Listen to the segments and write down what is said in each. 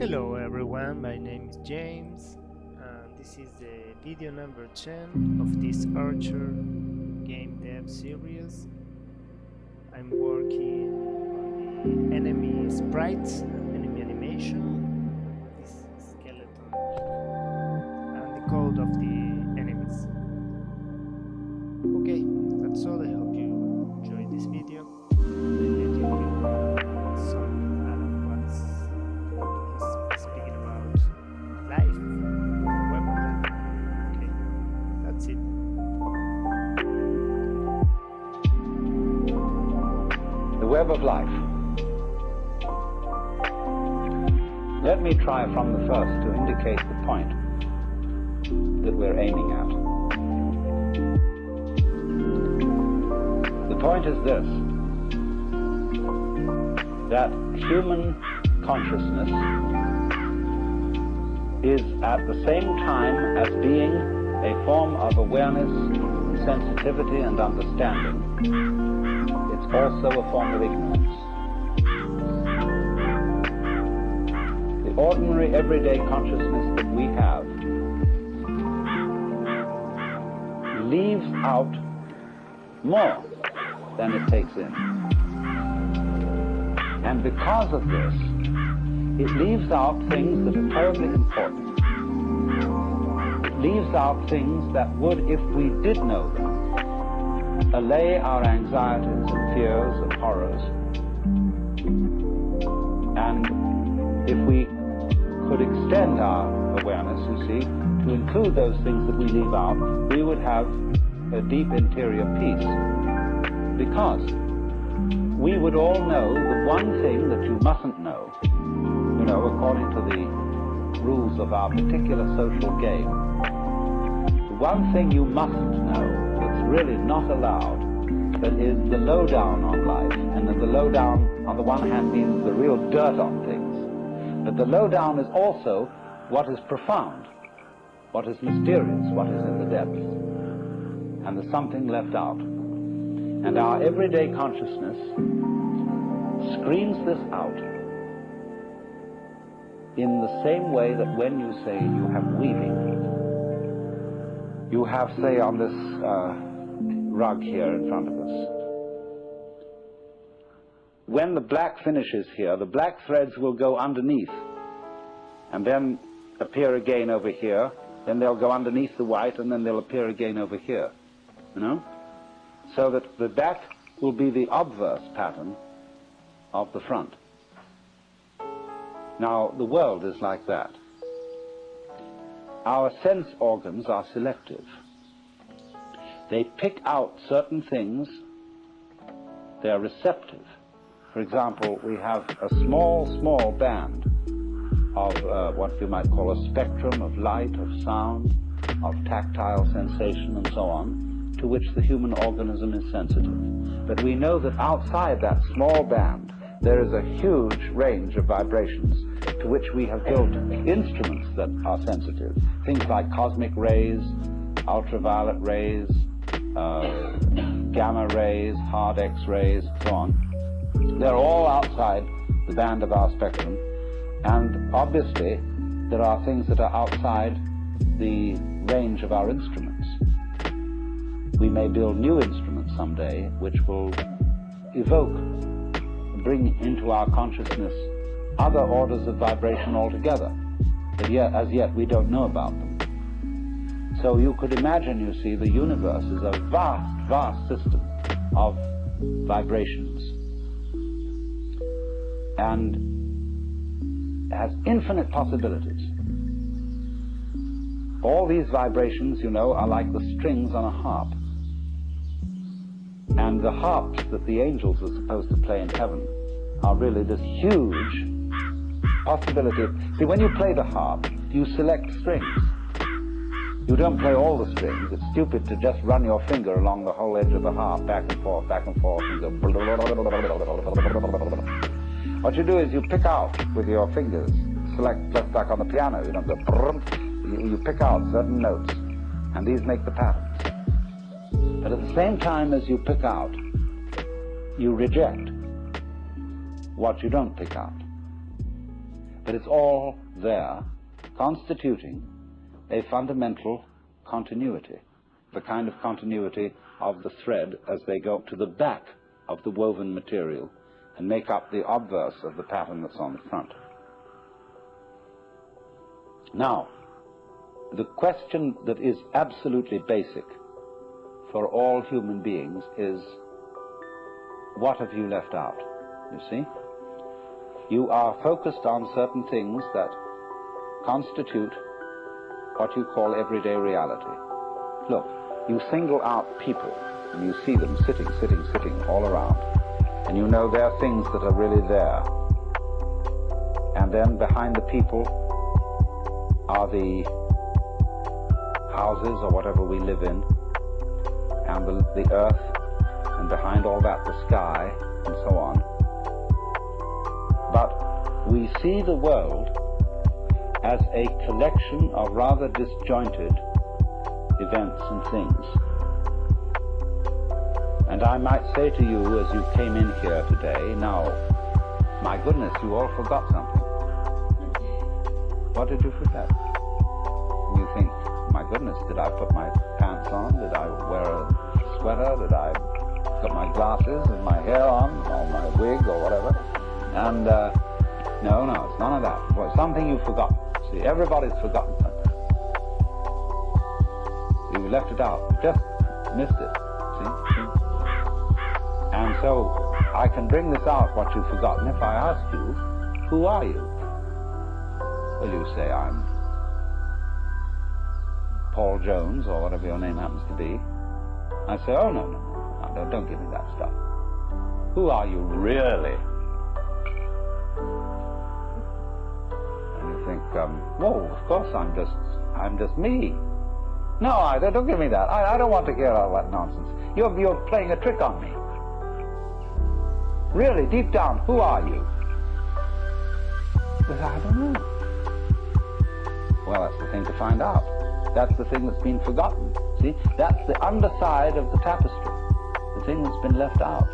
Hello everyone, my name is James and this is the video number 10 of this Archer game dev series. I'm working on the enemy sprites, enemy animation, this skeleton and the code of the enemies. Okay, that's all. I hope you enjoyed this video. The web of life. Let me try from the first to indicate the point that we're aiming at. The point is this, that human consciousness is at the same time as being a form of awareness, sensitivity and understanding. It's also a form of ignorance. The ordinary everyday consciousness that we have leaves out more than it takes in. And because of this, it leaves out things that are terribly important. It leaves out things that would, if we did know them, allay our anxieties and fears and horrors. And if we could extend our awareness, you see, to include those things that we leave out, we would have a deep interior peace. Because we would all know the one thing that you mustn't know, you know, according to the rules of our particular social game. The one thing you mustn't know that's really not allowed, that is the lowdown on life. And then the lowdown, on the one hand, means the real dirt on things. But the lowdown is also what is profound, what is mysterious, what is in the depths. And there's something left out. And our everyday consciousness screens this out in the same way that when you say you have weaving, you have, say, on this rug here in front of us, when the black finishes here, the black threads will go underneath and then appear again over here, then they'll go underneath the white and then they'll appear again over here, you know? So that the back will be the obverse pattern of the front. Now, the world is like that. Our sense organs are selective. They pick out certain things. They're receptive. For example, we have a small band of what you might call a spectrum of light, of sound, of tactile sensation, and so on, to which the human organism is sensitive. But we know that outside that small band, there is a huge range of vibrations to which we have built instruments that are sensitive. Things like cosmic rays, ultraviolet rays, gamma rays, hard X-rays, so on. They're all outside the band of our spectrum. And obviously, there are things that are outside the range of our instruments. We may build new instruments someday which will evoke, bring into our consciousness other orders of vibration altogether, but yet, as yet we don't know about them. So you could imagine, you see, the universe is a vast system of vibrations and has infinite possibilities. All these vibrations, you know, are like the strings on a harp. And the harps that the angels are supposed to play in heaven are really this huge possibility. See, when you play the harp, you select strings. You don't play all the strings. It's stupid to just run your finger along the whole edge of the harp, back and forth, and go. What you do is you pick out with your fingers, select just like on the piano. You don't go. You pick out certain notes, and these make the patterns. But at the same time as you pick out, you reject what you don't pick out. but it's all there, constituting a fundamental continuity, the kind of continuity of the thread as they go to the back of the woven material and make up the obverse of the pattern that's on the front. Now, the question that is absolutely basic for all human beings is, what have you left out? You see? You are focused on certain things that constitute what you call everyday reality. Look, you single out people, and you see them sitting all around, and you know there are things that are really there. And then behind the people are the houses or whatever we live in, and the earth, and behind all that the sky, and so on. But we see the world as a collection of rather disjointed events and things. And I might say to you as you came in here today, now, my goodness, you all forgot something. What did you forget? You think, my goodness, did I put my pants on? Did I wear a sweater? Did I put my glasses and my hair on, or my wig or whatever? And no, it's none of that. Well, something you forgot. See, everybody's forgotten something. You left it out. You just missed it. See? And so I can bring this out, what you've forgotten, if I ask you, who are you? Well, you say, I'm Paul Jones, or whatever your name happens to be. I say, oh, no, don't give me that stuff. Who are you really? And you think, whoa, of course I'm just me. No, don't give me that. I don't want to hear all that nonsense. You're playing a trick on me. Really, deep down, who are you? But I don't know. Well, that's the thing to find out. That's the thing that's been forgotten. See, that's the underside of the tapestry, the thing that's been left out.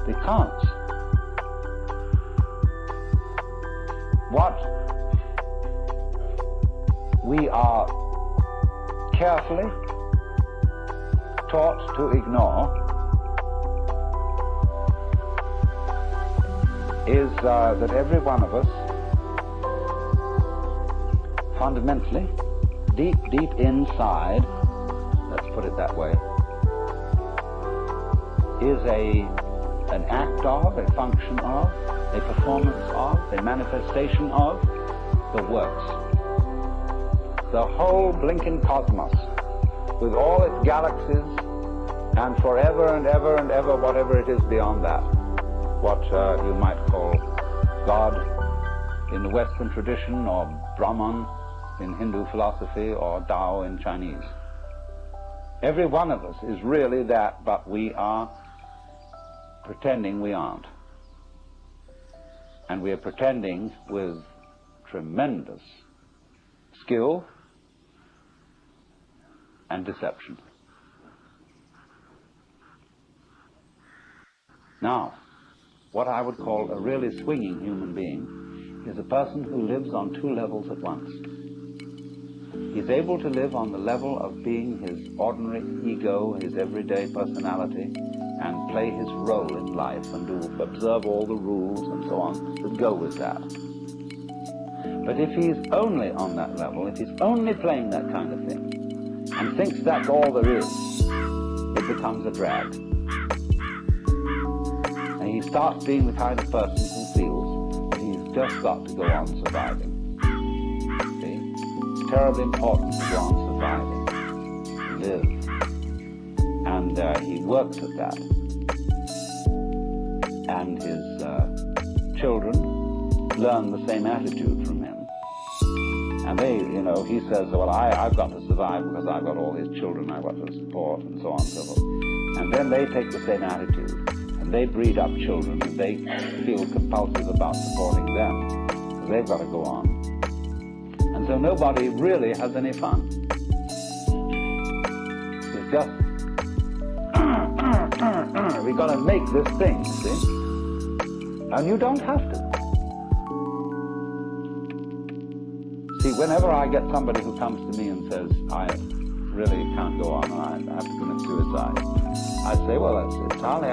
Because what we are carefully taught to ignore is that every one of us fundamentally, deep inside, let's put it that way, is an act of, a function of, a performance of, a manifestation of the works. The whole blinking cosmos, with all its galaxies, and forever and ever and ever, whatever it is beyond that, what you might call God in the Western tradition, or Brahman in Hindu philosophy, or Tao in Chinese. Every one of us is really that, but we are pretending we aren't. And we are pretending with tremendous skill and deception. Now, what I would call a really swinging human being is a person who lives on two levels at once. He's able to live on the level of being his ordinary ego, his everyday personality, and play his role in life and observe all the rules and so on that go with that. But if he's only on that level, if he's only playing that kind of thing, and thinks that's all there is, it becomes a drag. And he starts being the kind of person who feels that he's just got to go on surviving. See? It's terribly important to go on surviving, to live. And he works at that. And his children learn the same attitude from him. And they, he says, well, I've got to survive because I've got all these children I've got to support, and so on and so forth. And then they take the same attitude. And they breed up children, and they feel compulsive about supporting them, because they've got to go on. And so nobody really has any fun. It's just We've got to make this thing, see? And you don't have to. See, whenever I get somebody who comes to me and says, I really can't go on, I have to commit suicide, I say, well, that's entirely,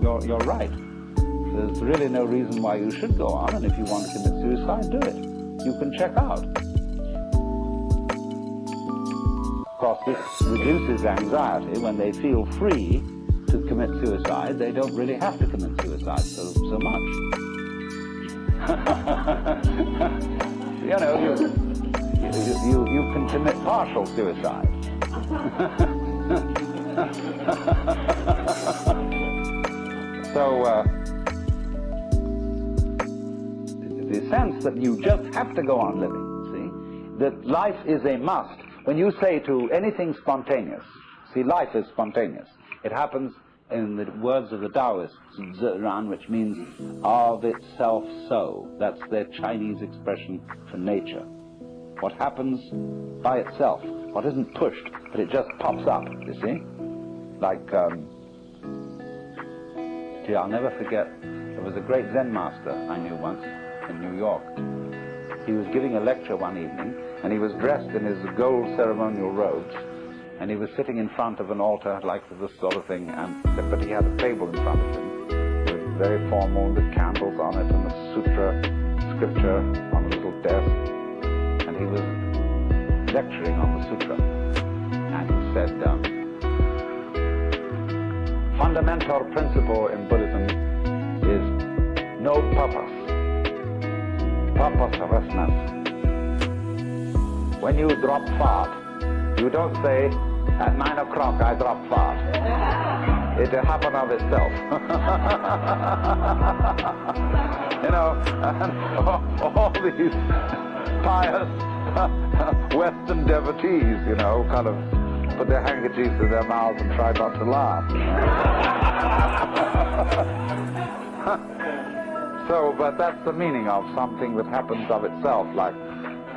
you're right. There's really no reason why you should go on, and if you want to commit suicide, do it. You can check out. Of course, this reduces anxiety. When they feel free to commit suicide, they don't really have to commit suicide so much. You know, you can commit partial suicide. So, the sense that you just have to go on living, see, that life is a must. When you say to anything spontaneous, see, life is spontaneous. It happens, in the words of the Taoists, zheran, which means of itself so. That's their Chinese expression for nature. What happens by itself, what isn't pushed, but it just pops up, you see? Like, gee, I'll never forget, there was a great Zen master I knew once in New York. He was giving a lecture one evening, and he was dressed in his gold ceremonial robes, and he was sitting in front of an altar like this sort of thing, but he had a table in front of him with very formal, with candles on it, and a sutra scripture on a little desk, and he was lecturing on the sutra, and he said, fundamental principle in Buddhism is no purpose. Purposelessness. When you drop fart, you don't say, at 9 o'clock I drop fart. It will happen of itself. You know, and all these pious Western devotees, you know, kind of put their handkerchiefs in their mouths and try not to laugh. So, but that's the meaning of something that happens of itself, like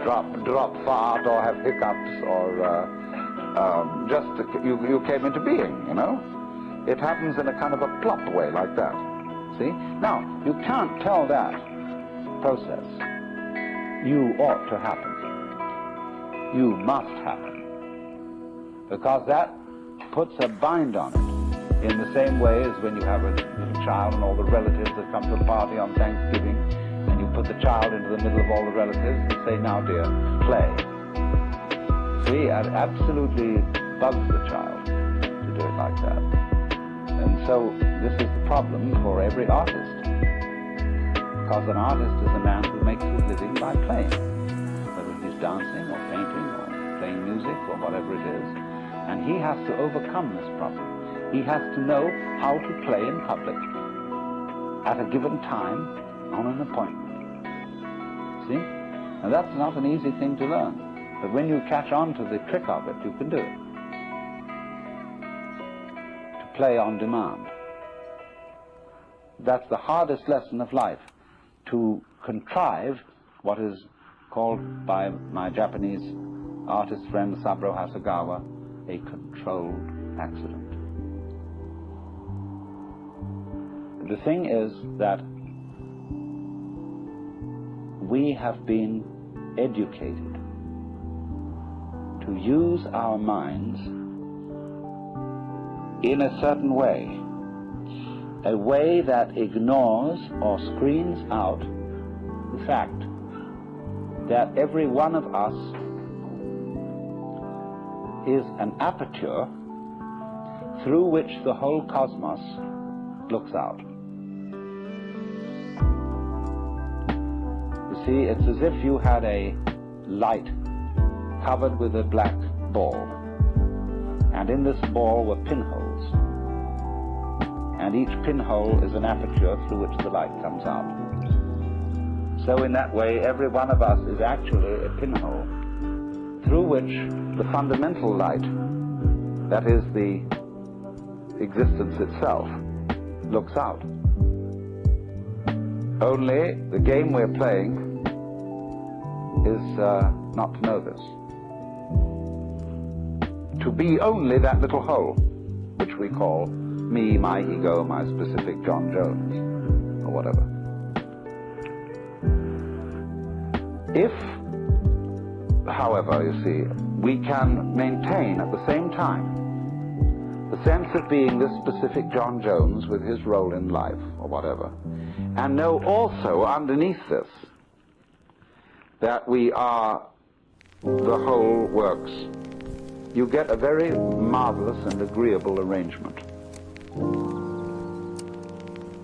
drop fart or have hiccups or you came into being, you know. It happens in a kind of a plop way like that. See? Now, you can't tell that process. You ought to happen. You must happen. Because that puts a bind on it. In the same way as when you have a little child and all the relatives that come to a party on Thanksgiving, and you put the child into the middle of all the relatives and say, now dear, play. See, it absolutely bugs the child to do it like that. And so this is the problem for every artist. Because an artist is a man who makes his living by playing. Whether he's dancing or painting or playing music or whatever it is. And he has to overcome this problem. He has to know how to play in public at a given time on an appointment. See? Now that's not an easy thing to learn. But when you catch on to the trick of it, you can do it. To play on demand. That's the hardest lesson of life. To contrive what is called by my Japanese artist friend Saburo Hasegawa a controlled accident. The thing is that we have been educated to use our minds in a certain way, a way that ignores or screens out the fact that every one of us is an aperture through which the whole cosmos looks out. You see, it's as if you had a light covered with a black ball, and in this ball were pinholes, and each pinhole is an aperture through which the light comes out. So in that way, every one of us is actually a pinhole through which the fundamental light, that is the existence itself, looks out. Only the game we're playing is not to know this. To be only that little hole, which we call me, my ego, my specific John Jones, or whatever. If, however, you see, we can maintain at the same time the sense of being this specific John Jones with his role in life, or whatever, and know also underneath this that we are the whole works, you get a very marvelous and agreeable arrangement.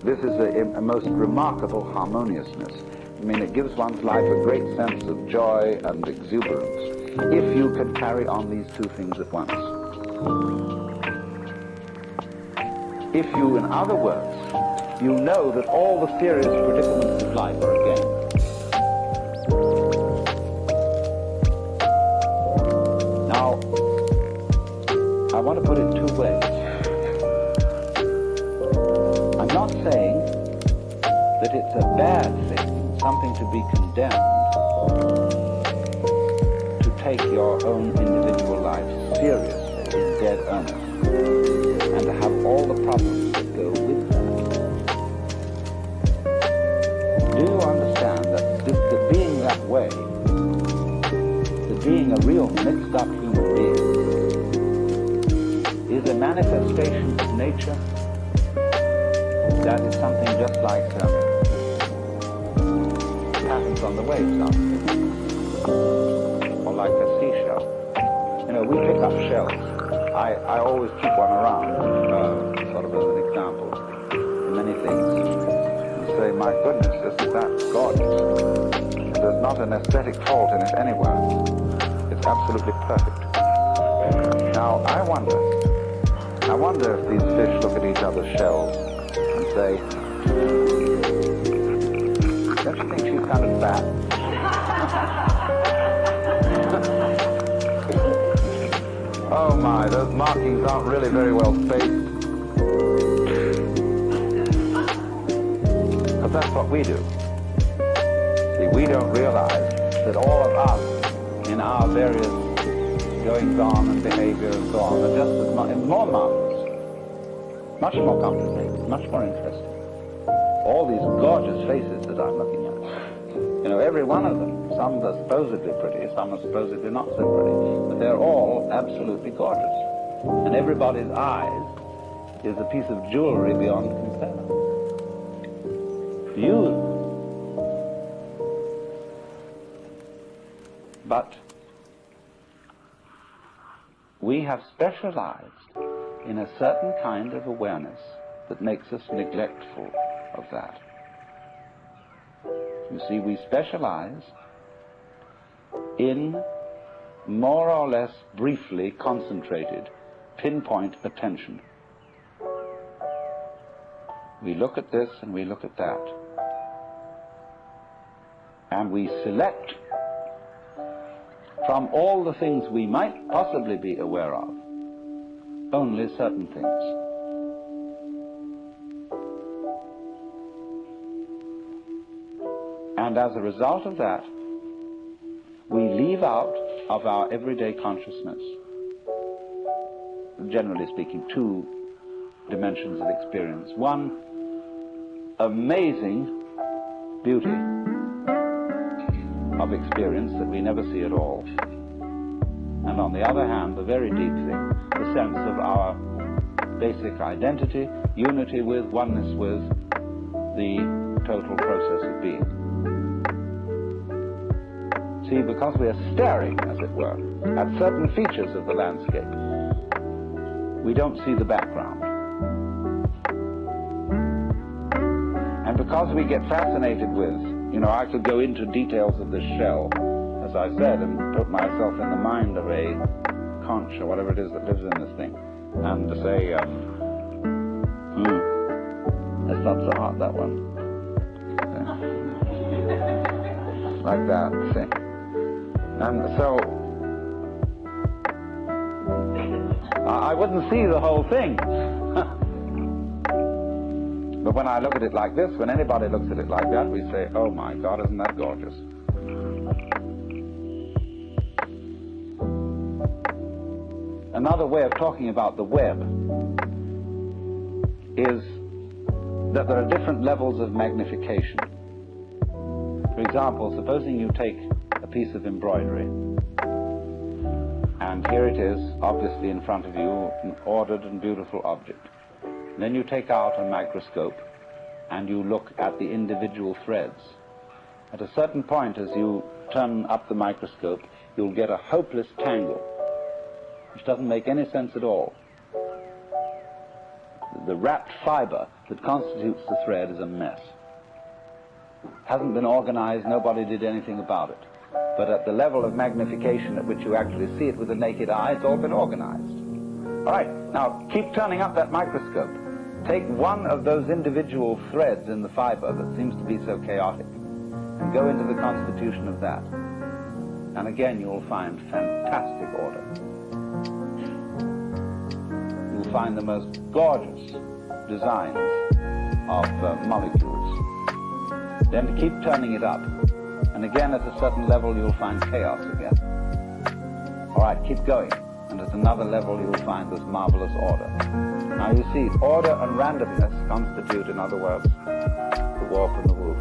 This is a most remarkable harmoniousness. I mean, it gives one's life a great sense of joy and exuberance if you can carry on these two things at once. If you, in other words, you know that all the serious predicaments of life are a game. Now, I want to put it two ways. I'm not saying that it's a bad thing, something to be condemned, to take your own individual life seriously, in dead earnest, and to have all the problems that go with that. Do you understand that being that way, that being a real mixed-up human being, is a manifestation of nature that is something just like patterns on the waves, or like a seashell. You know, we pick up shells. I always keep one around, sort of as an example, for many things, and say, my goodness, isn't that gorgeous? And there's not an aesthetic fault in it anywhere. It's absolutely perfect. Now, I wonder if these fish look at each other's shells and say, don't you think she's kind of fat? Oh my, those markings aren't really very well spaced. But that's what we do. See, we don't realize that all of us, in our various goings-on and behavior and so on, are just as more marvelous, much more complicated, much more interesting. All these gorgeous faces that I'm looking at. You know, every one of them, some are supposedly pretty, some are supposedly not so pretty, but they're all absolutely gorgeous. And everybody's eyes is a piece of jewelry beyond compare. Beautiful. But we have specialized in a certain kind of awareness that makes us neglectful of that. You see, we specialize in more or less briefly concentrated, pinpoint attention. We look at this and we look at that. And we select from all the things we might possibly be aware of, only certain things. And as a result of that, we leave out of our everyday consciousness, generally speaking, two dimensions of experience. One, amazing beauty of experience that we never see at all. And on the other hand, the very deep thing, the sense of our basic identity, unity with, oneness with the total process of being. See, because we are staring, as it were, at certain features of the landscape, we don't see the background. And because we get fascinated with, you know, I could go into details of this shell, as I said, and put myself in the mind of a conch, or whatever it is that lives in this thing, and to say, that's not so hot, that one. Like that, see. And so, I wouldn't see the whole thing. But when I look at it like this, when anybody looks at it like that, we say, oh my God, isn't that gorgeous? Another way of talking about the web is that there are different levels of magnification. For example, supposing you take a piece of embroidery, and here it is, obviously in front of you, an ordered and beautiful object. Then you take out a microscope and you look at the individual threads. At a certain point, as you turn up the microscope, you'll get a hopeless tangle, which doesn't make any sense at all. The wrapped fiber that constitutes the thread is a mess. Hasn't been organized, nobody did anything about it. But at the level of magnification at which you actually see it with the naked eye, it's all been organized. All right, now keep turning up that microscope. Take one of those individual threads in the fiber that seems to be so chaotic and go into the constitution of that. And again, you'll find fantastic order. You'll find the most gorgeous designs of molecules. Then keep turning it up. And again, at a certain level, you'll find chaos again. All right, keep going. And at another level, you'll find this marvelous order. Now you see, order and randomness constitute, in other words, the warp and the woof.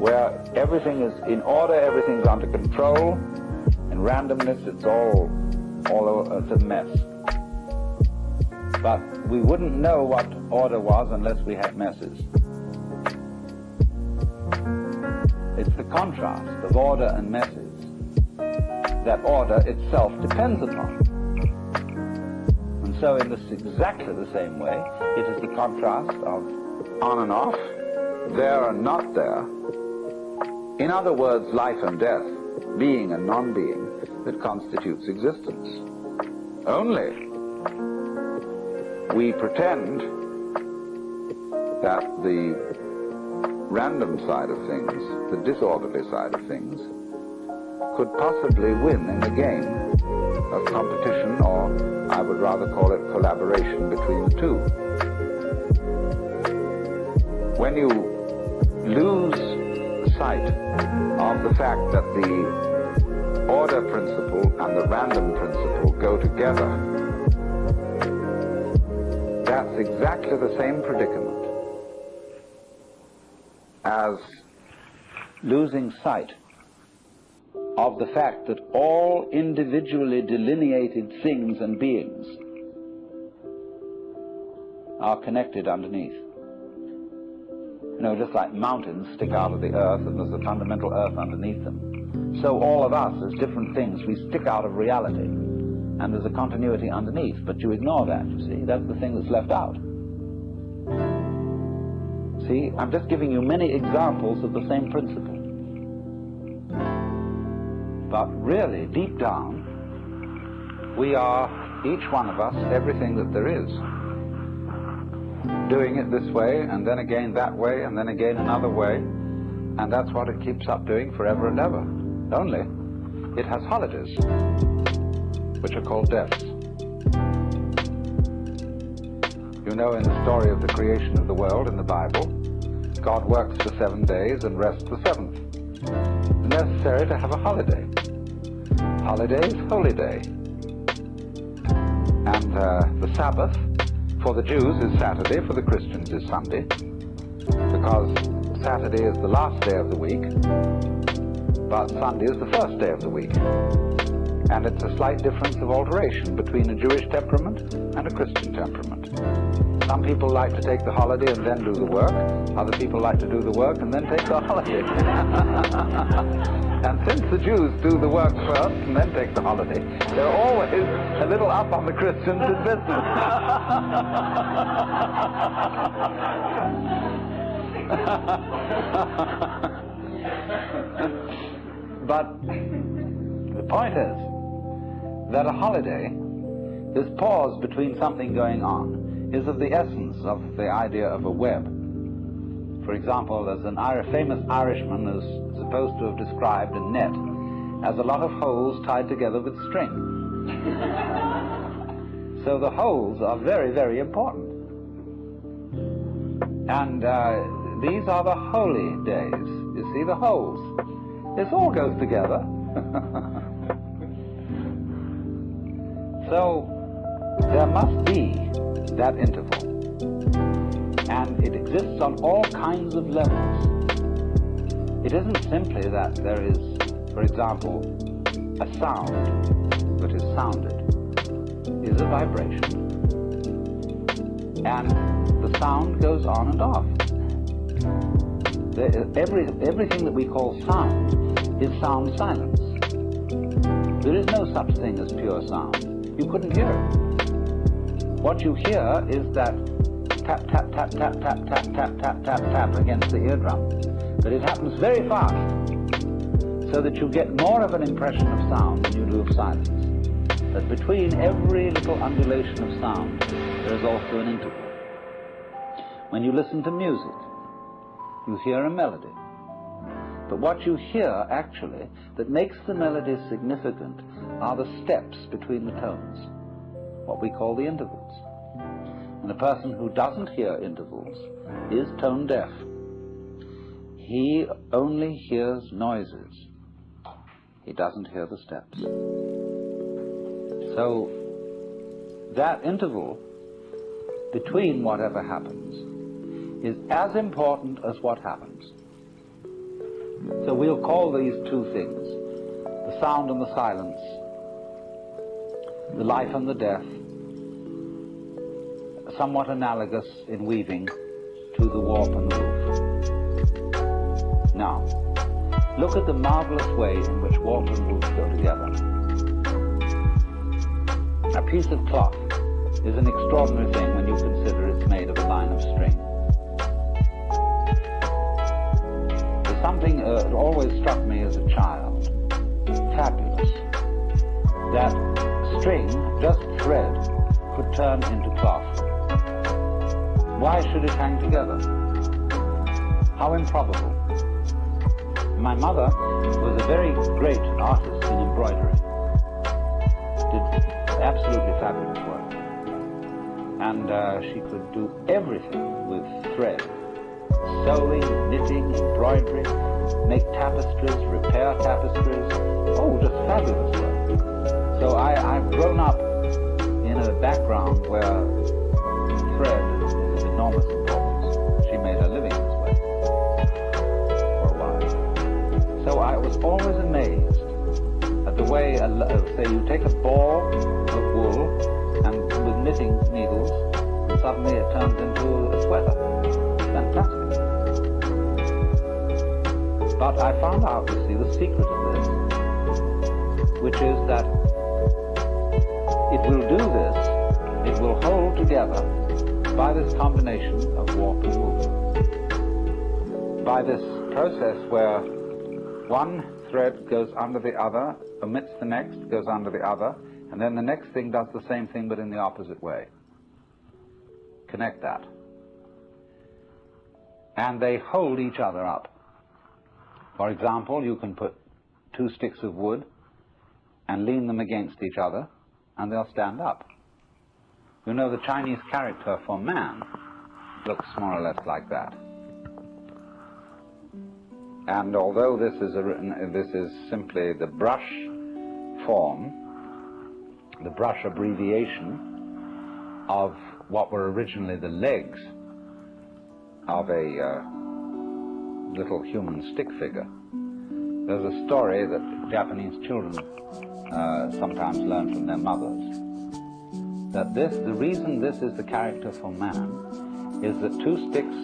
Where everything is in order, everything's under control. In randomness, it's all over, it's a mess. But we wouldn't know what order was unless we had messes. It's the contrast of order and messes that order itself depends upon. And so in this exactly the same way, it is the contrast of on and off, there and not there. In other words, life and death, being and non-being, that constitutes existence. Only we pretend that the random side of things, the disorderly side of things, could possibly win in the game of competition, or I would rather call it collaboration between the two. When you lose sight of the fact that the order principle and the random principle go together, that's exactly the same predicament as losing sight of the fact that all individually delineated things and beings are connected underneath. You know, just like mountains stick out of the earth and there's a fundamental earth underneath them, so all of us as different things, we stick out of reality and there's a continuity underneath, but you ignore that, you see. That's the thing that's left out. See, I'm just giving you many examples of the same principle. But really, deep down, we are, each one of us, everything that there is. Doing it this way, and then again that way, and then again another way. And that's what it keeps up doing forever and ever. Only, it has holidays, which are called deaths. You know, in the story of the creation of the world in the Bible, God works for 7 days and rests the seventh. It's necessary to have a holiday. Holiday is holy day. And the Sabbath for the Jews is Saturday, for the Christians is Sunday, because Saturday is the last day of the week, but Sunday is the first day of the week. And it's a slight difference of alteration between a Jewish temperament and a Christian temperament. Some people like to take the holiday and then do the work. Other people like to do the work and then take the holiday. And since the Jews do the work first and then take the holiday, they're always a little up on the Christians in business. But the point is that a holiday, this pause between something going on, is of the essence of the idea of a web. For example, there's an famous Irishman who's supposed to have described a net as a lot of holes tied together with string. So the holes are very, very important. And these are the holy days. You see, the holes. This all goes together. So there must be that interval. And it exists on all kinds of levels. It isn't simply that there is, for example, a sound that is sounded. It is a vibration. And the sound goes on and off. Everything that we call sound is sound silence. There is no such thing as pure sound. You couldn't hear it. What you hear is that tap, tap, tap, tap, tap, tap, tap, tap, tap, tap against the eardrum. But it happens very fast, so that you get more of an impression of sound than you do of silence. But between every little undulation of sound, there is also an interval. When you listen to music, you hear a melody. But what you hear, actually, that makes the melody significant are the steps between the tones, what we call the intervals. And a person who doesn't hear intervals is tone deaf. He only hears noises. He doesn't hear the steps. So that interval between whatever happens is as important as what happens. So we'll call these two things, the sound and the silence, the life and the death, somewhat analogous in weaving to the warp and the woof. Now, look at the marvelous way in which warp and woof go together. A piece of cloth is an extraordinary thing when you consider it's made of a line of string. There's something that always struck me as a child, fabulous, that string, just thread, could turn into cloth. Why should it hang together? How improbable. My mother was a very great artist in embroidery. Did absolutely fabulous work. And she could do everything with thread. Sewing, knitting, embroidery, make tapestries, repair tapestries. Oh, just fabulous work. So I've grown up in a background where thread is of enormous importance. She made her living this way for a while. So I was always amazed at the way, say you take a ball of wool and with knitting needles, and suddenly it turns into a sweater. Fantastic. But I found out, you see, the secret of this, which is that it will do this, it will hold together by this combination of warp and woof. By this process where one thread goes under the other, omits the next, goes under the other, and then the next thing does the same thing but in the opposite way. Connect that. And they hold each other up. For example, you can put two sticks of wood and lean them against each other, and they'll stand up. You know, the Chinese character for man looks more or less like that. And although this is simply the brush form, the brush abbreviation of what were originally the legs of a little human stick figure. There's a story that Japanese children sometimes learn from their mothers, that the reason this is the character for man is that two sticks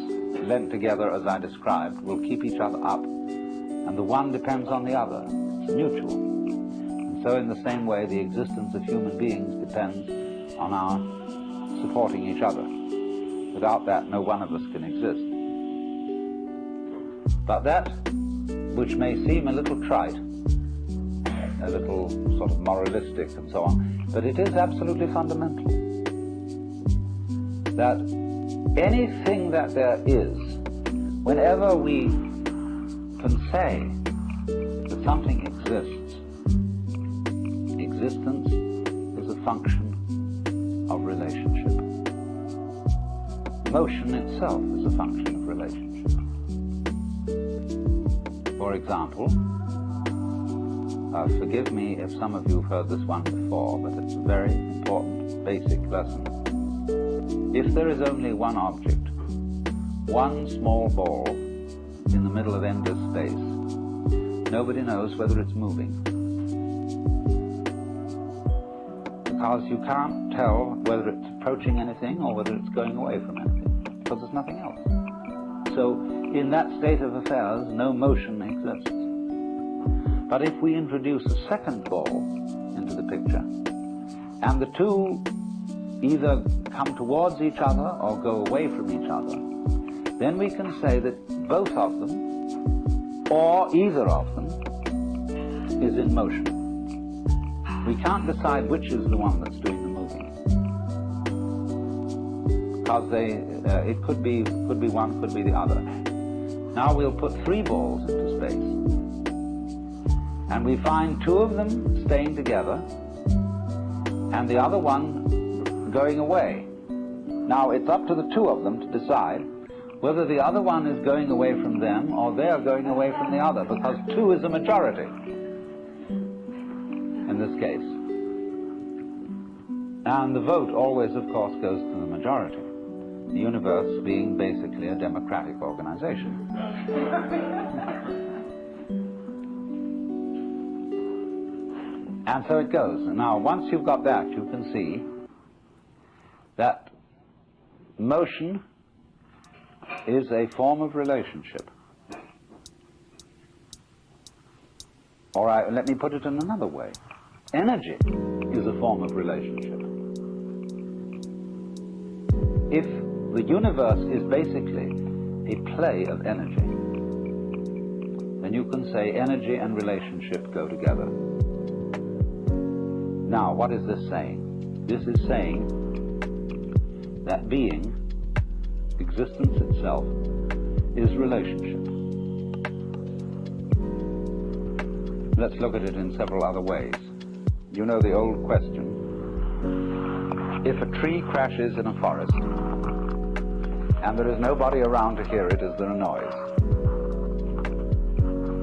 lent together as I described will keep each other up, and the one depends on the other. It's mutual. And so in the same way the existence of human beings depends on our supporting each other. Without that, no one of us can exist. But that, which may seem a little trite, a little sort of moralistic and so on, but it is absolutely fundamental. That anything that there is, whenever we can say that something exists, existence is a function of relationship. Motion itself is a function of relationship. For example, Forgive me if some of you have heard this one before, but it's a very important basic lesson. If there is only one object, one small ball in the middle of endless space, nobody knows whether it's moving. Because you can't tell whether it's approaching anything or whether it's going away from anything, because there's nothing else. So, in that state of affairs, no motion exists. But if we introduce a second ball into the picture, and the two either come towards each other or go away from each other, then we can say that both of them, or either of them, is in motion. We can't decide which is the one that's doing the moving, because it could be one, could be the other. Now we'll put three balls into space, and we find two of them staying together and the other one going away. Now it's up to the two of them to decide whether the other one is going away from them or they're going away from the other, because two is a majority in this case. And the vote always, of course, goes to the majority, the universe being basically a democratic organization. And so it goes. Now, once you've got that, you can see that motion is a form of relationship. All right, let me put it in another way. Energy is a form of relationship. If the universe is basically a play of energy, then you can say energy and relationship go together. Now, what is this saying? This is saying that being, existence itself, is relationship. Let's look at it in several other ways. You know the old question. If a tree crashes in a forest, and there is nobody around to hear it, is there a noise?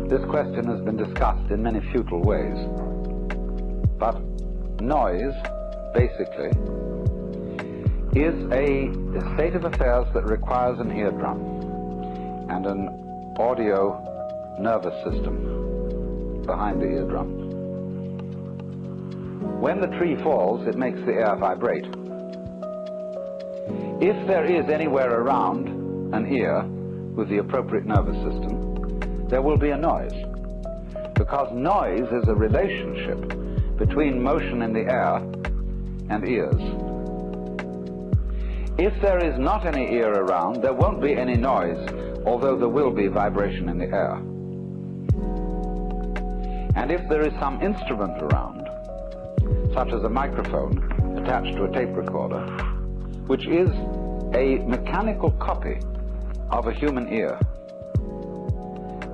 This question has been discussed in many futile ways. But noise, basically, is a state of affairs that requires an eardrum and an audio nervous system behind the eardrum. When the tree falls, it makes the air vibrate. If there is anywhere around an ear with the appropriate nervous system, there will be a noise, because noise is a relationship between motion in the air and ears. If there is not any ear around, there won't be any noise, although there will be vibration in the air. And if there is some instrument around, such as a microphone attached to a tape recorder, which is a mechanical copy of a human ear,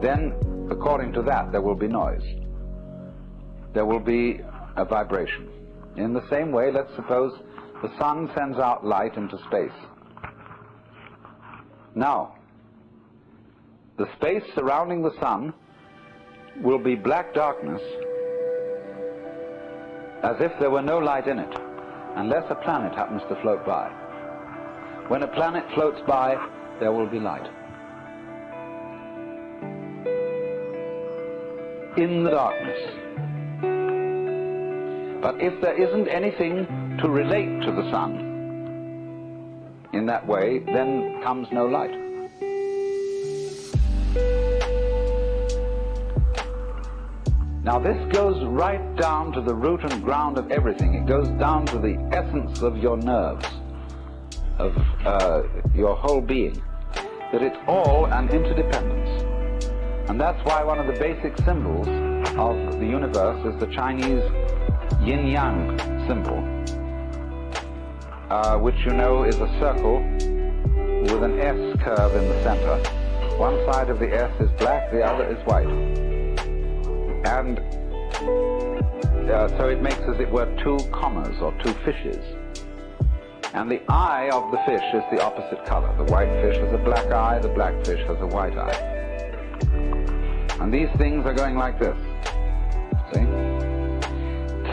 then, according to that, there will be noise. There will be a vibration. In the same way, let's suppose the sun sends out light into space. Now, the space surrounding the sun will be black darkness, as if there were no light in it, unless a planet happens to float by. When a planet floats by, there will be light. In the darkness. But if there isn't anything to relate to the sun in that way, then comes no light. Now this goes right down to the root and ground of everything. It goes down to the essence of your nerves, of your whole being, that it's all an interdependence. And that's why one of the basic symbols of the universe is the Chinese yin-yang symbol, which you know is a circle with an S curve in the center. One side of the S is black, the other is white. And so it makes, as it were, two commas or two fishes. And the eye of the fish is the opposite color. The white fish has a black eye, the black fish has a white eye. And these things are going like this, see?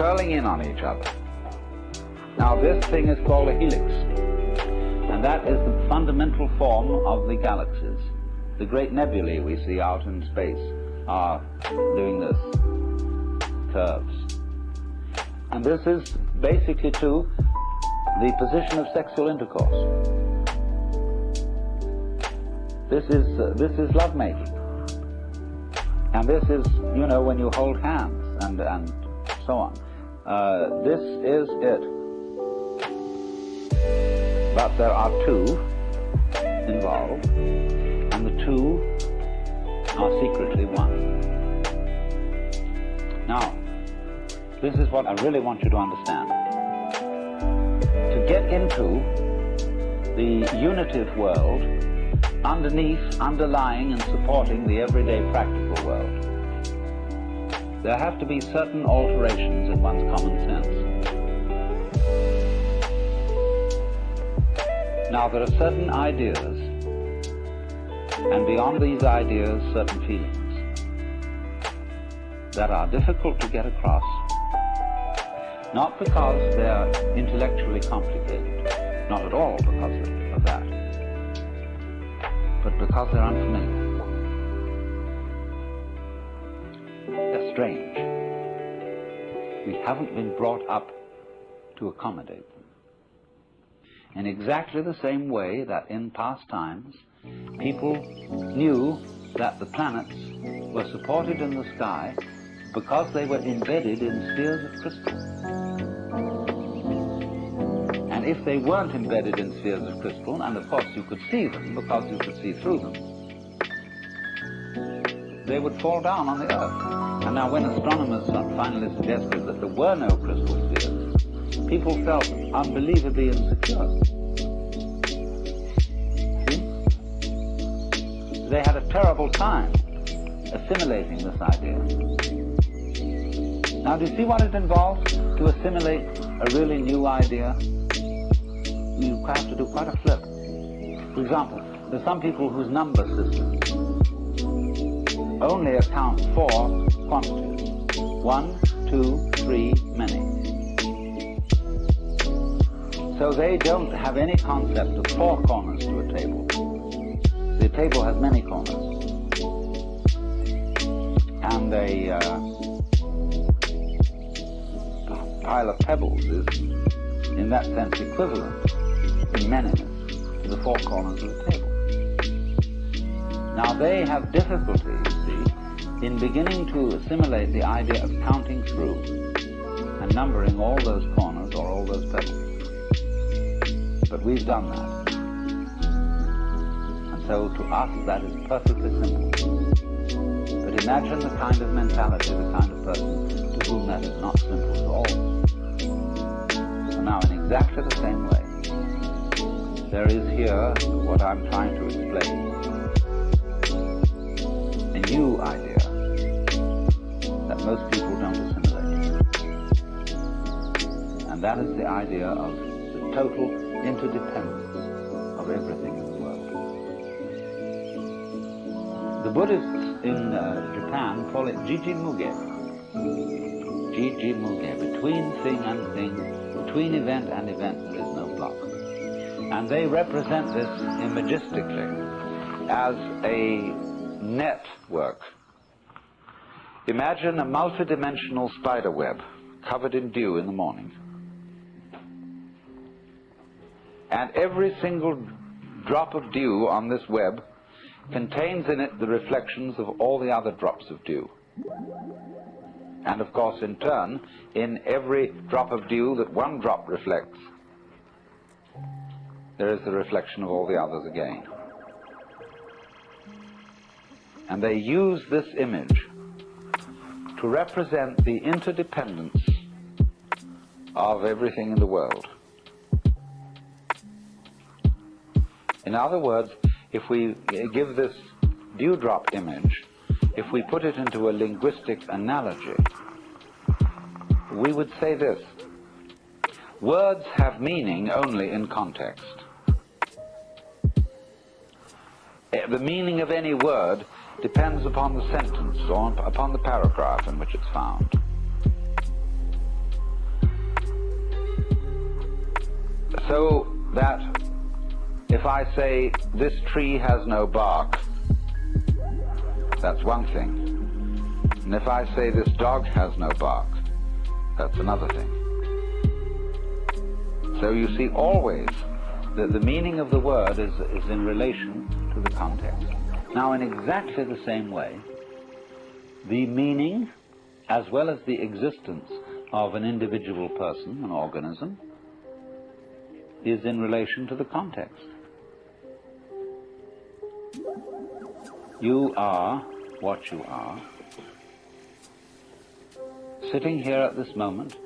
curling in on each other. Now this thing is called a helix, and that is the fundamental form of the galaxies. The great nebulae we see out in space are doing this, curves. And this is basically too the position of sexual intercourse. This is lovemaking. And this is, you know, when you hold hands and so on. This is it. But there are two involved, and the two are secretly one. Now, this is what I really want you to understand. To get into the unitive world, underneath, underlying and supporting the everyday practical world, there have to be certain alterations in one's common sense. Now, there are certain ideas, and beyond these ideas, certain feelings that are difficult to get across, not because they're intellectually complicated, not at all because of that, but because they're unfamiliar. They're strange. We haven't been brought up to accommodate them. In exactly the same way that in past times, people knew that the planets were supported in the sky because they were embedded in spheres of crystal. And if they weren't embedded in spheres of crystal, and of course you could see them because you could see through them, they would fall down on the Earth. And now when astronomers finally suggested that there were no crystal spheres, people felt unbelievably insecure. See? They had a terrible time assimilating this idea. Now, do you see what it involves to assimilate a really new idea? You have to do quite a flip. For example, there's some people whose number systems only account for quantities. 1, 2, 3, many. So they don't have any concept of 4 corners to a table. The table has many corners. And a pile of pebbles is, in that sense, equivalent in manyness to the 4 corners of the table. Now they have difficulty, you see, in beginning to assimilate the idea of counting through and numbering all those corners or all those pebbles. But we've done that. And so to us that is perfectly simple. But imagine the kind of mentality, the kind of person to whom that is not simple at all. So now in exactly the same way, there is here what I'm trying to explain. A new idea that most people don't assimilate. And that is the idea of the total interdependence of everything in the world. The Buddhists in Japan call it jiji-muge. Jiji-muge, between thing and thing, between event and event there is no block. And they represent this imagistically as a network. Imagine a multidimensional spider web covered in dew in the morning. And every single drop of dew on this web contains in it the reflections of all the other drops of dew. And of course, in turn, in every drop of dew that one drop reflects, there is the reflection of all the others again. And they use this image to represent the interdependence of everything in the world. In other words, if we give this dewdrop image, if we put it into a linguistic analogy, we would say this: words have meaning only in context. The meaning of any word depends upon the sentence or upon the paragraph in which it's found. So that if I say this tree has no bark, that's one thing. And if I say this dog has no bark, that's another thing. So you see always that the meaning of the word is in relation to the context. Now in exactly the same way, the meaning as well as the existence of an individual person, an organism, is in relation to the context. You are what you are, sitting here at this moment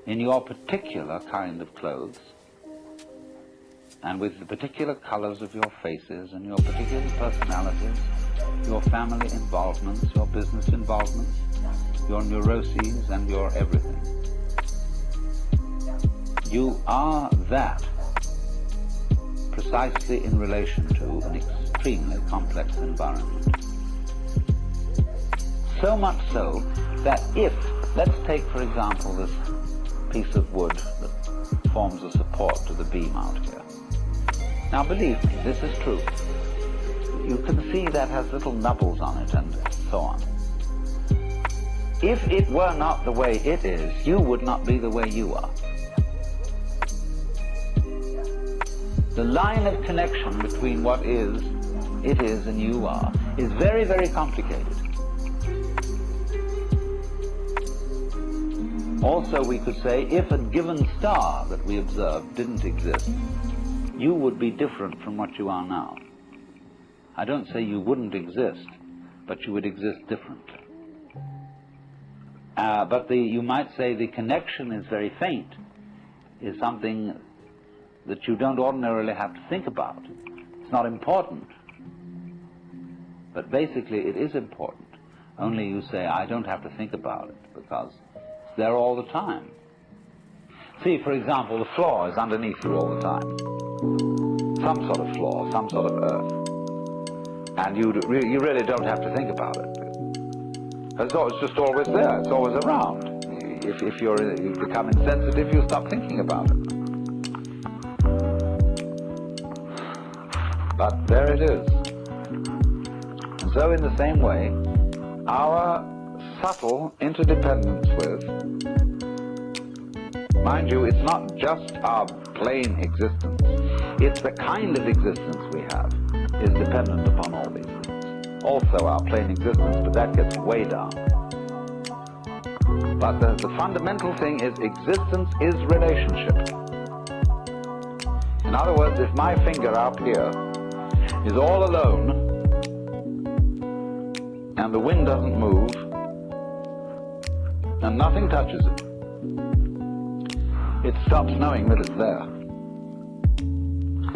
in your particular kind of clothes, and with the particular colors of your faces and your particular personalities, your family involvements, your business involvements, your neuroses and your everything. You are that precisely in relation to an extremely complex environment. So much so that if, let's take for example this piece of wood that forms a support to the beam out here. Now believe me, this is true. You can see that has little nubbles on it and so on. If it were not the way it is, you would not be the way you are. The line of connection between what is, it is, and you are is very, very complicated. Also, we could say, if a given star that we observed didn't exist, you would be different from what you are now. I don't say you wouldn't exist, but you would exist differently. But you might say the connection is very faint, is something that you don't ordinarily have to think about. It's not important. But basically it is important. Only you say, I don't have to think about it, because it's there all the time. See, for example, the floor is underneath you all the time. Some sort of floor, some sort of earth. And you really don't have to think about it. It's just always there, it's always around. If you become insensitive, you stop thinking about it. But there it is. And so in the same way, our subtle interdependence with, mind you, it's not just our plain existence, it's the kind of existence we have is dependent upon all these things. Also our plain existence, but that gets way down. But the fundamental thing is existence is relationship. In other words, if my finger up here is all alone and the wind doesn't move and nothing touches it, it stops knowing that it's there.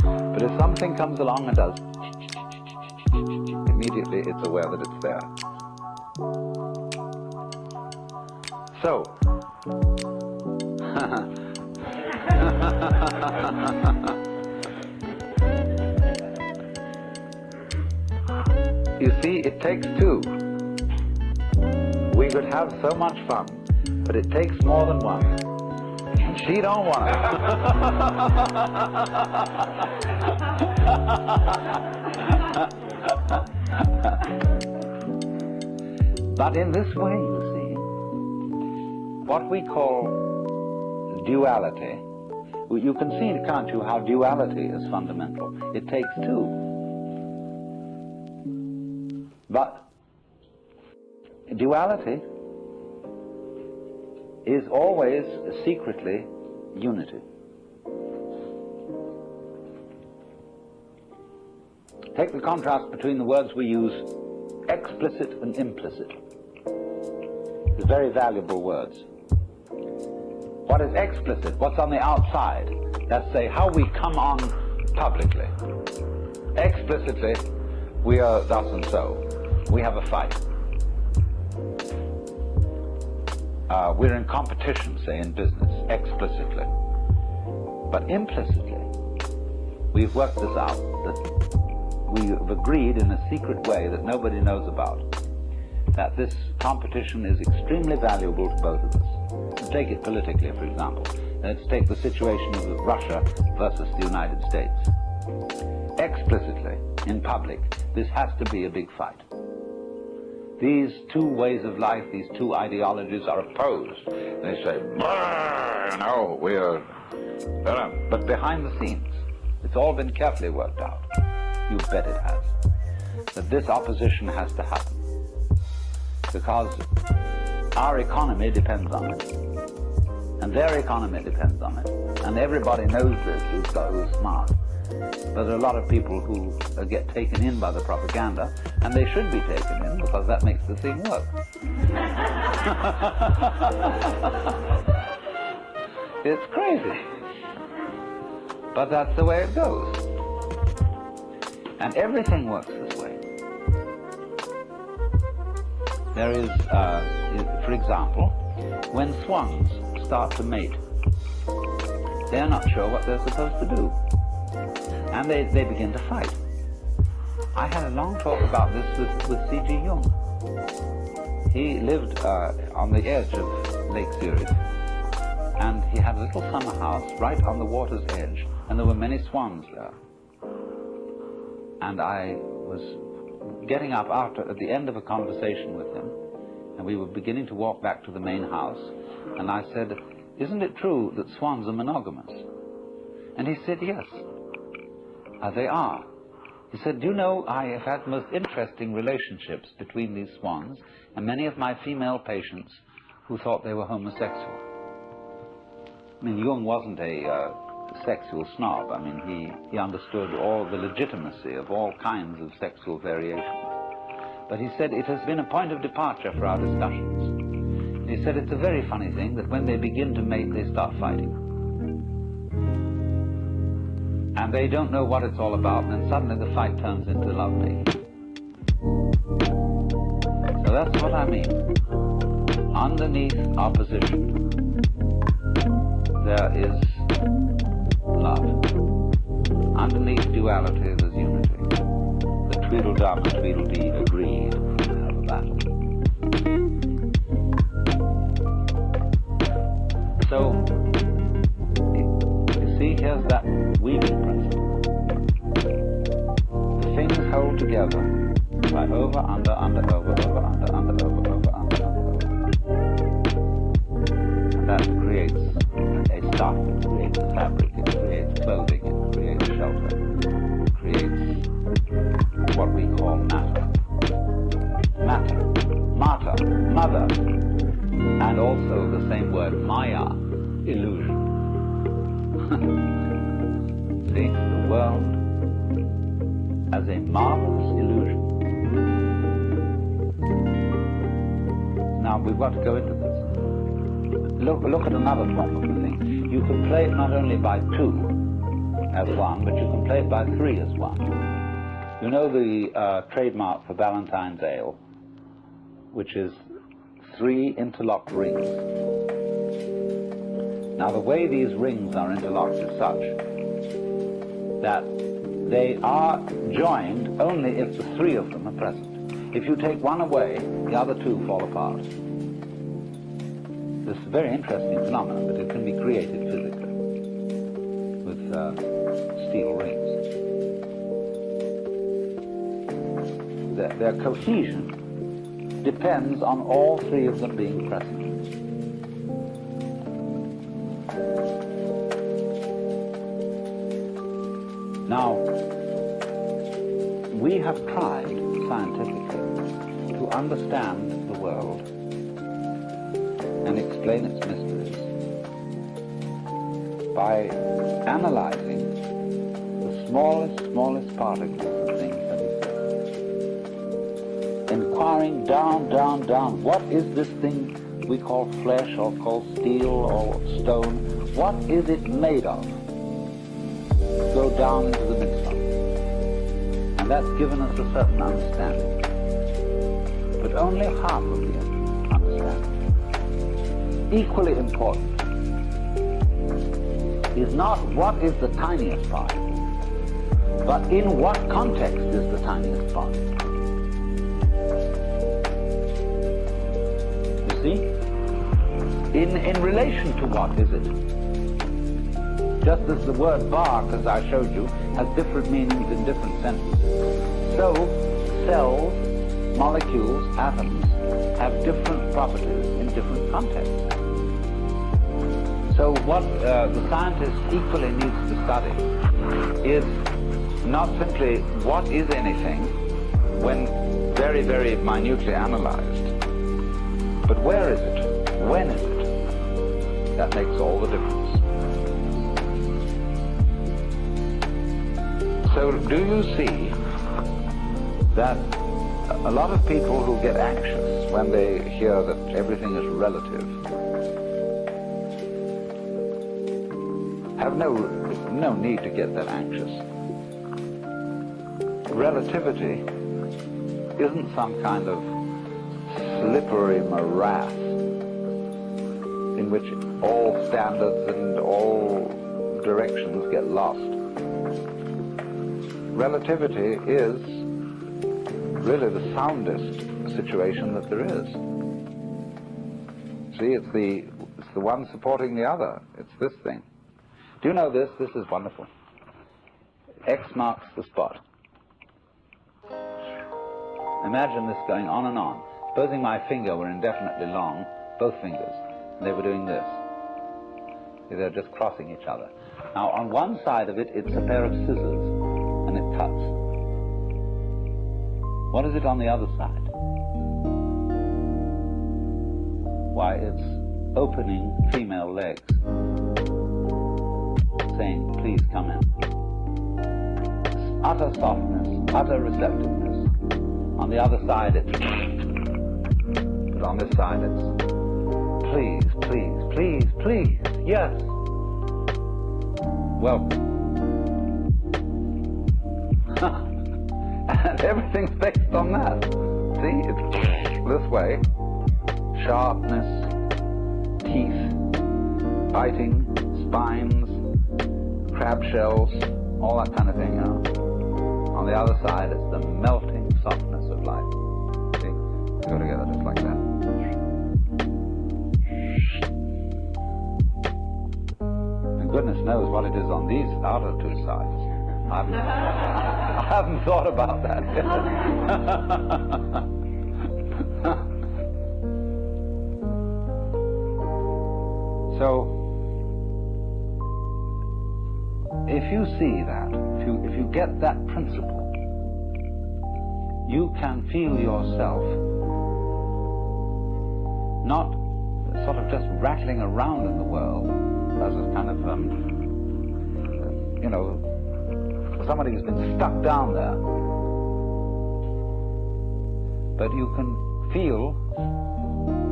But if something comes along and does, immediately it's aware that it's there. So, you see, it takes two. We could have so much fun, but it takes more than one. She don't want it. But in this way, you see, what we call duality, you can see, can't you, how duality is fundamental. It takes two. But duality is always secretly unity. Take the contrast between the words we use, explicit and implicit. They're very valuable words. What is explicit? What's on the outside? Let's say how we come on publicly. Explicitly, we are thus and so. We have a fight. We're in competition, say, in business, explicitly. But implicitly, we've worked this out, that we've agreed in a secret way that nobody knows about, that this competition is extremely valuable to both of us. Take it politically, for example. Let's take the situation of Russia versus the United States. Explicitly, in public, this has to be a big fight. These two ways of life, these two ideologies are opposed. They say, no, we're... But behind the scenes, it's all been carefully worked out. You bet it has. That this opposition has to happen. Because our economy depends on it. And their economy depends on it. And everybody knows this who's smart. But there are a lot of people who get taken in by the propaganda, and they should be taken in because that makes the thing work. It's crazy. But that's the way it goes. And everything works this way. There is, for example, when swans start to mate, they're not sure what they're supposed to do. And they begin to fight. I had a long talk about this with C.G. Jung. He lived on the edge of Lake Zurich, and he had a little summer house right on the water's edge, and there were many swans there. And I was getting up at the end of a conversation with him, and we were beginning to walk back to the main house, and I said, "Isn't it true that swans are monogamous?" And he said, "Yes, they are." He said, "Do you know, I have had the most interesting relationships between these swans, and many of my female patients who thought they were homosexual." I mean, Jung wasn't a sexual snob. I mean, he understood all the legitimacy of all kinds of sexual variations. But he said it has been a point of departure for our discussions. And he said it's a very funny thing that when they begin to mate, they start fighting. And they don't know what it's all about, and then suddenly the fight turns into lovemaking. So that's what I mean. Underneath opposition, there is love. Underneath duality, there's unity. The Tweedledum and Tweedledee agreed to have a battle. So, you see, here's that weaving principle. The things hold together by over, under, under, over, over, under, under, over, over, under, under, over. And that creates a stuff, it creates a fabric, it creates clothing, it creates shelter, it creates what we call matter. Matter, mater, mother, and also the same word maya, illusion. See, the world as a marvelous illusion. Now we've got to go into this. Look at another form of the thing. You can play it not only by two as one, but you can play it by three as one. You know the trademark for Ballantine's Ale, which is 3 interlocked rings. Now the way these rings are interlocked is such that they are joined only if the 3 of them are present. If you take one away, the other 2 fall apart. This is a very interesting phenomenon, but it can be created physically with steel rings. Their cohesion depends on all 3 of them being present. Now, we have tried scientifically to understand the world and explain its mysteries by analyzing the smallest particles of things that exist. Inquiring down, what is this thing we call flesh or call steel or stone? What is it made of? Go down into the midst of it. And that's given us a certain understanding. But only half of the understanding. Equally important is not what is the tiniest particle, but in what context is the tiniest particle. You see? In relation to what is it? just as the word bark, as I showed you, has different meanings in different sentences. So, cells, molecules, atoms, have different properties in different contexts. So what the scientist equally needs to study is not simply what is anything when very, very minutely analyzed, but where is it? When is it? That makes all the difference. So do you see that a lot of people who get anxious when they hear that everything is relative have no need to get that anxious. Relativity isn't some kind of slippery morass in which all standards and all directions get lost. Relativity is really the soundest situation that there is. See, it's the one supporting the other. It's this thing. Do you know this? This is wonderful. X marks the spot. Imagine this going on and on. Supposing my finger were indefinitely long, both fingers, and they were doing this. They're just crossing each other. Now, on one side of it, it's a pair of scissors, and it cuts. What is it on the other side? Why, it's opening female legs, saying, please come in. It's utter softness, utter receptiveness. On the other side, it's... But on this side, it's... Please, please, please, please, yes. Welcome. And everything's based on that. See, it's this way. Sharpness, teeth, biting, spines, crab shells, all that kind of thing, you know. On the other side, it's the melting softness of life. See, they go together just like that. And goodness knows what it is on these outer two sides. I haven't thought about that yet. So, if you see that, if you get that principle, you can feel yourself not sort of just rattling around in the world as a kind of, you know, somebody who's been stuck down there. But you can feel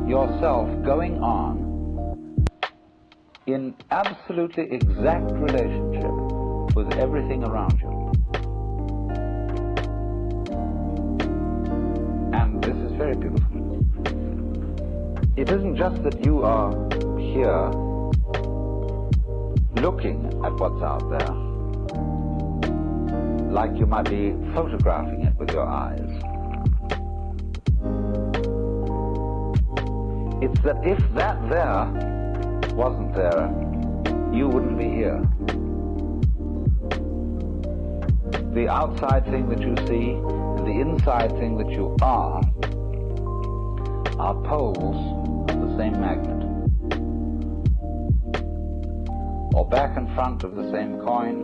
yourself going on in absolutely exact relationship with everything around you. And this is very beautiful. It isn't just that you are here looking at what's out there, like you might be photographing it with your eyes. It's that if that there wasn't there, you wouldn't be here. The outside thing that you see and the inside thing that you are poles of the same magnet, or back and front of the same coin,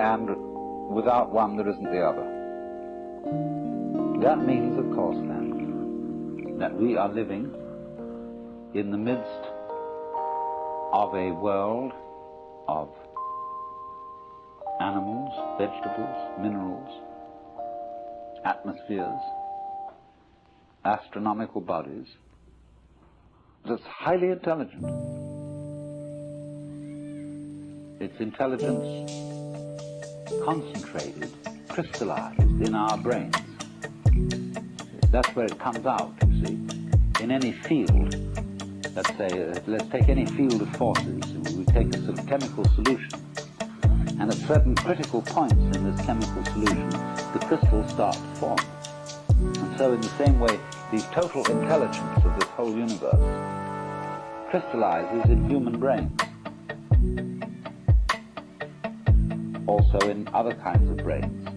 and without one there isn't the other. That means, of course, then, that we are living in the midst of a world of animals, vegetables, minerals, atmospheres, astronomical bodies, that's highly intelligent. Its intelligence concentrated, crystallized in our brains. That's where it comes out, you see. In any field, let's say, let's take any field of forces, we take a sort of chemical solution, and at certain critical points in this chemical solution, the crystals start to form. And so in the same way, the total intelligence of this whole universe crystallizes in human brains. also in other kinds of brains.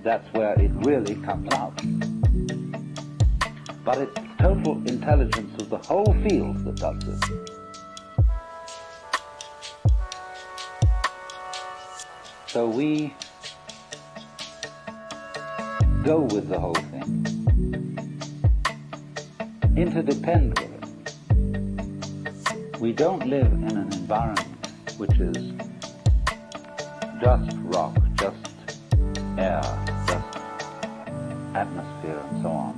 That's where it really comes out. But it's total intelligence of the whole field that does this. So we go with the whole thing, interdepend with it. We don't live in an environment which is just rock, just air, just atmosphere and so on.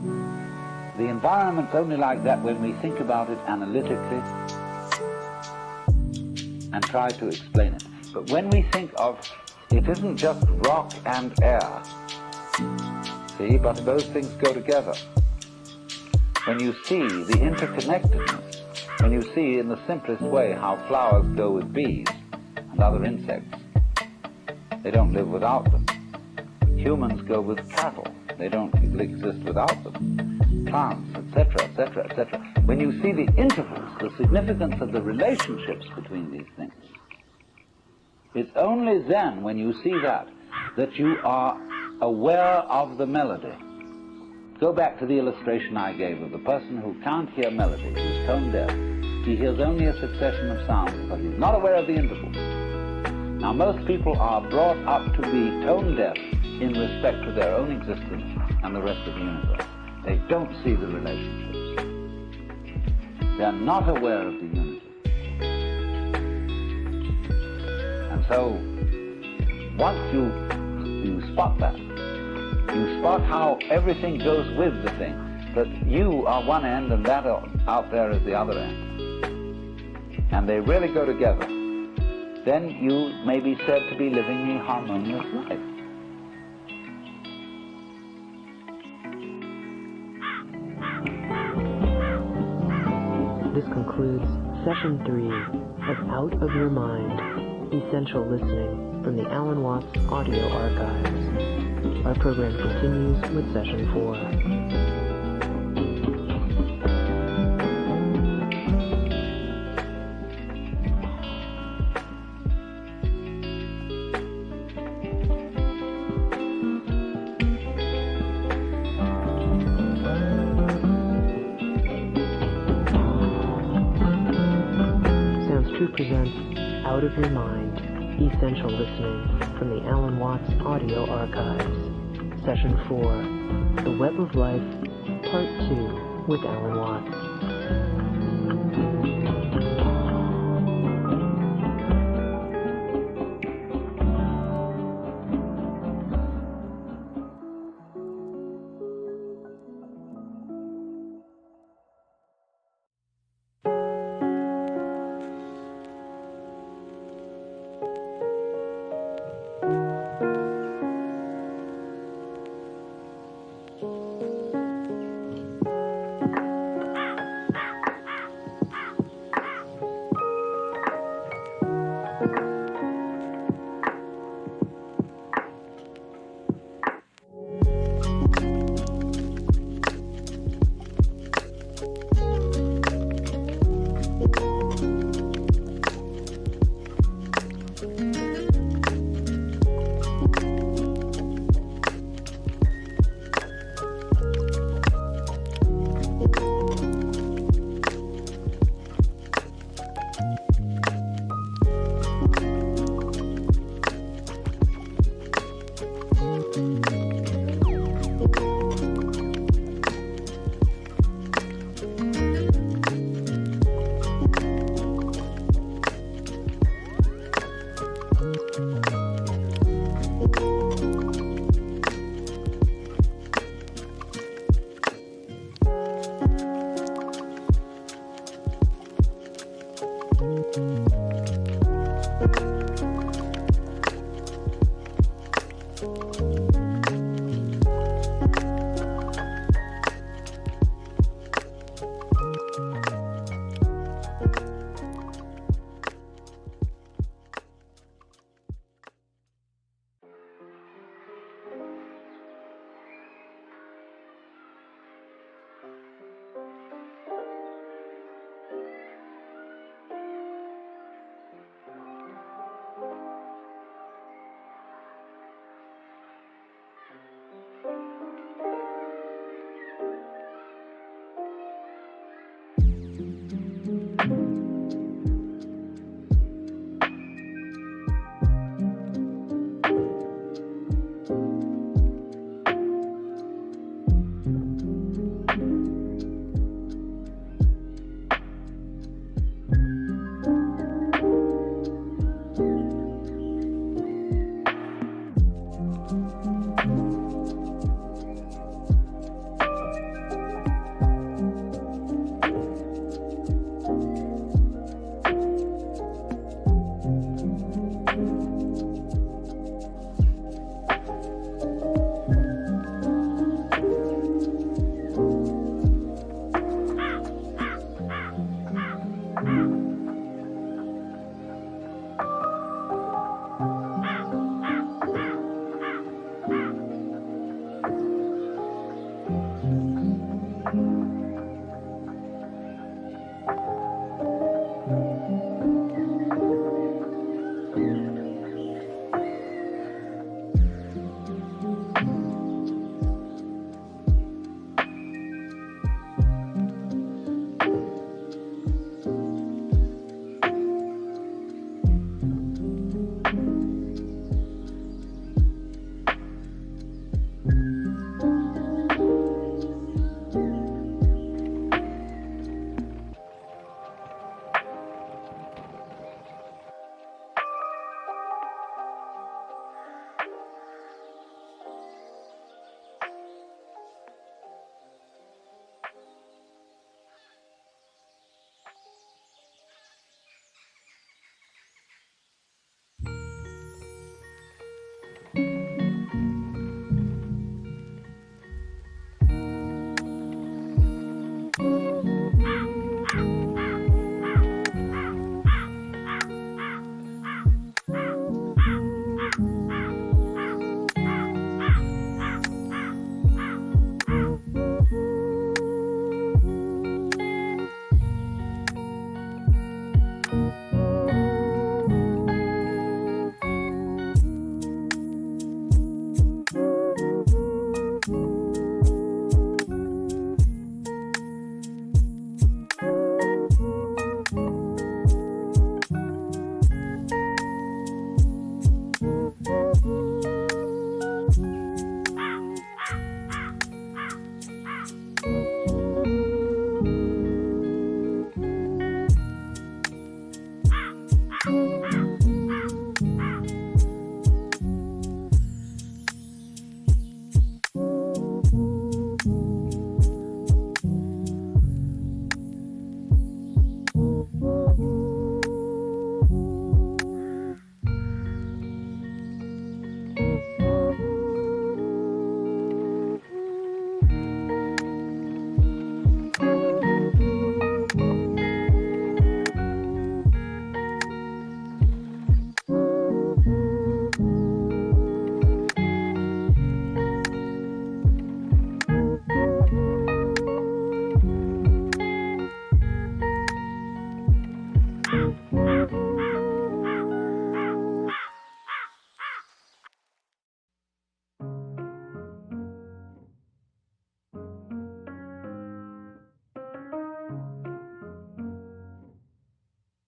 The environment's only like that when we think about it analytically and try to explain it. But when we think of it isn't just rock and air, see, but those things go together. When you see the interconnectedness, when you see in the simplest way how flowers go with bees and other insects, they don't live without them. Humans go with cattle, they don't exist without them. Plants, etc., etc., etc. When you see the intervals, the significance of the relationships between these things, it's only then, when you see that you are aware of the melody. Go back to the illustration I gave of the person who can't hear melody, who's tone deaf. He hears only a succession of sounds, but he's not aware of the intervals. Now, most people are brought up to be tone deaf in respect to their own existence and the rest of the universe. They don't see the relationships. They're not aware of the unity. And so, once you spot that, you spot how everything goes with the thing, that you are one end and that out there is the other end, and they really go together, then you may be said to be living a harmonious life. This concludes Session 3 of Out of Your Mind, Essential Listening from the Allan Watts Audio Archives. Our program continues with Session 4. Presents Out of Your Mind, Essential Listening from the Allan Watts Audio Archives. Session 4, The Web of Life, Part 2 with Allan Watts.